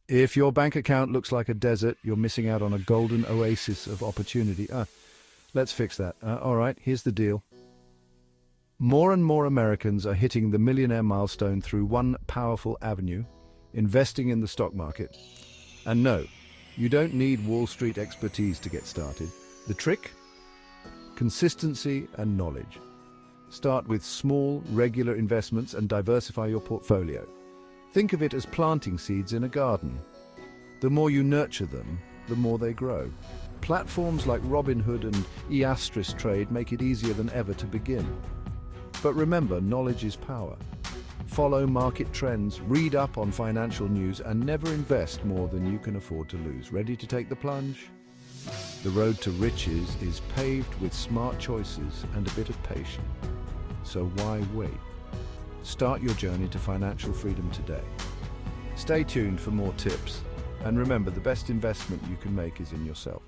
If your bank account looks like a desert, you're missing out on a golden oasis of opportunity. Let's fix that. All right, here's the deal. More and more Americans are hitting the millionaire milestone through one powerful avenue, investing in the stock market. And no, you don't need Wall Street expertise to get started. The trick? Consistency and knowledge. Start with small, regular investments and diversify your portfolio. Think of it as planting seeds in a garden. The more you nurture them, the more they grow. Platforms like Robinhood and Trade make it easier than ever to begin. But remember, knowledge is power. Follow market trends, read up on financial news, and never invest more than you can afford to lose. Ready to take the plunge? The road to riches is paved with smart choices and a bit of patience. So why wait? Start your journey to financial freedom today. Stay tuned for more tips. And remember, the best investment you can make is in yourself.